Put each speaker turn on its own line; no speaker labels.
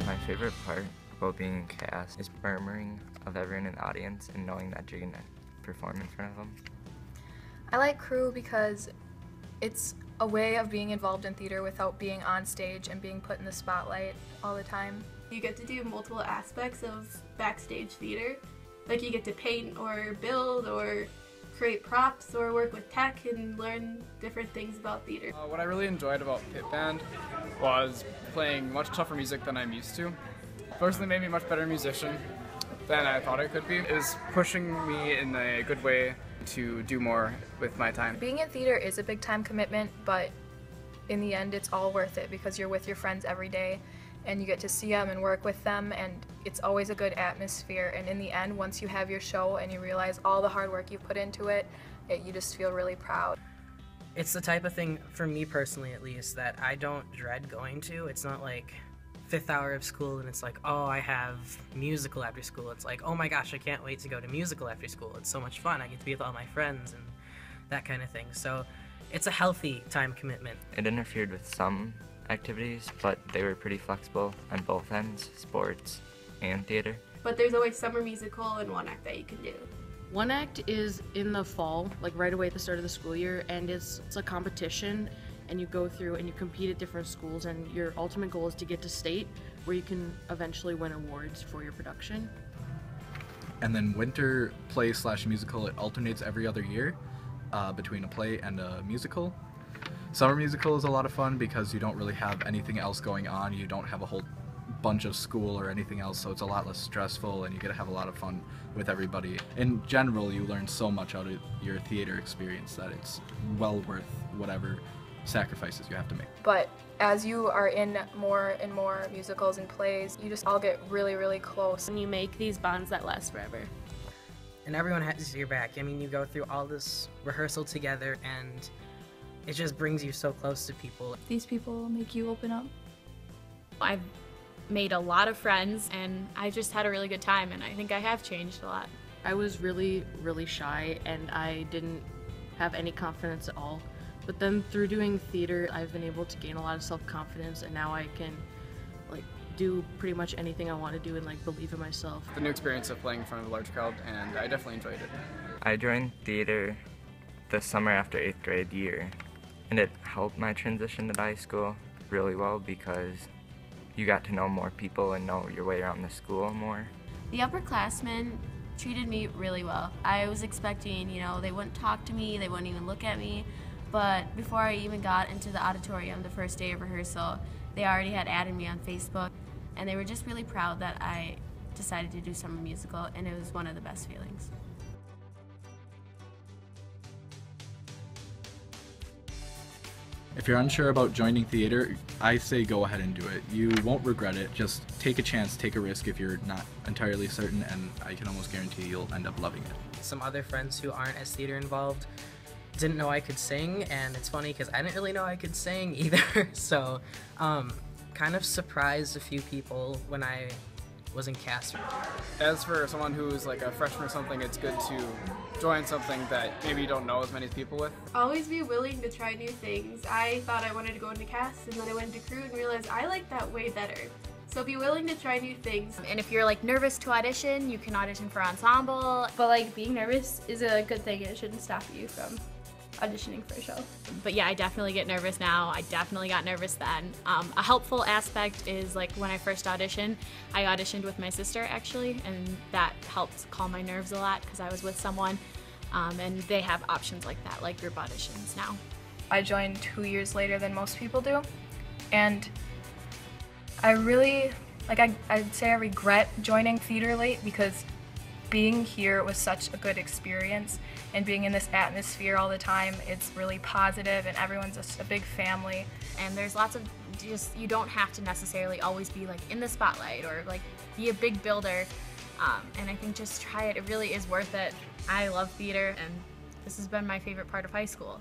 My favorite part about being in cast is murmuring of everyone in the audience and knowing that you're going to perform in front of them.
I like crew because it's a way of being involved in theater without being on stage and being put in the spotlight all the time.
You get to do multiple aspects of backstage theater. Like you get to paint or build or create props or work with tech and learn different things about theater.
What I really enjoyed about pit band was playing much tougher music than I'm used to. Personally made me a much better musician than I thought I could be. It is pushing me in a good way to do more with my time.
Being in theater is a big time commitment, but in the end it's all worth it because you're with your friends every day and you get to see them and work with them, and it's always a good atmosphere. And in the end, once you have your show and you realize all the hard work you've put into it, you just feel really proud.
It's the type of thing, for me personally at least, that I don't dread going to. It's not like 5th hour of school and it's like, oh, I have musical after school. It's like, oh my gosh, I can't wait to go to musical after school. It's so much fun. I get to be with all my friends and that kind of thing. So it's a healthy time commitment.
It interfered with some activities, but they were pretty flexible on both ends, sports and theater.
But there's always summer musical and one act that you can do.
One act is in the fall, like right away at the start of the school year, and it's a competition, and you go through and you compete at different schools, and your ultimate goal is to get to state where you can eventually win awards for your production.
And then winter play / musical, it alternates every other year between a play and a musical. Summer musical is a lot of fun because you don't really have anything else going on. You don't have a whole bunch of school or anything else, so it's a lot less stressful and you get to have a lot of fun with everybody. In general, you learn so much out of your theater experience that it's well worth whatever sacrifices you have to make.
But as you are in more and more musicals and plays, you just all get really, really close.
And you make these bonds that last forever.
And everyone has your back. I mean, you go through all this rehearsal together and it just brings you so close to people.
These people make you open up.
I've made a lot of friends and I just had a really good time, and I think I have changed a lot.
I was really, really shy and I didn't have any confidence at all. But then through doing theater, I've been able to gain a lot of self-confidence, and now I can do pretty much anything I want to do and believe in myself.
The new experience of playing in front of a large crowd, and I definitely enjoyed it.
I joined theater the summer after 8th grade year, and it helped my transition to high school really well because you got to know more people and know your way around the school more.
The upperclassmen treated me really well. I was expecting, they wouldn't talk to me, they wouldn't even look at me, but before I even got into the auditorium the first day of rehearsal, they already had added me on Facebook, and they were just really proud that I decided to do summer musical, and it was one of the best feelings.
If you're unsure about joining theater, I say go ahead and do it. You won't regret it. Just take a chance, take a risk if you're not entirely certain, and I can almost guarantee you'll end up loving it.
Some other friends who aren't as theater involved didn't know I could sing, and it's funny because I didn't really know I could sing either. So kind of surprised a few people when I was in cast.
As for someone who's like a freshman or something, it's good to join something that maybe you don't know as many people with.
Always be willing to try new things. I thought I wanted to go into cast, and then I went into crew and realized I like that way better. So be willing to try new things.
And if you're nervous to audition, you can audition for ensemble.
But being nervous is a good thing, and it shouldn't stop you from auditioning for a show.
But yeah, I definitely get nervous now. I definitely got nervous then. A helpful aspect is when I first auditioned, I auditioned with my sister actually, and that helped calm my nerves a lot because I was with someone, and they have options like that, like group auditions now.
I joined 2 years later than most people do, and I really, I'd say I regret joining theater late because being here was such a good experience, and being in this atmosphere all the time, it's really positive and everyone's just a big family.
And there's lots of you don't have to necessarily always be in the spotlight or be a big builder. And I think just try it. It really is worth it. I love theater, and this has been my favorite part of high school.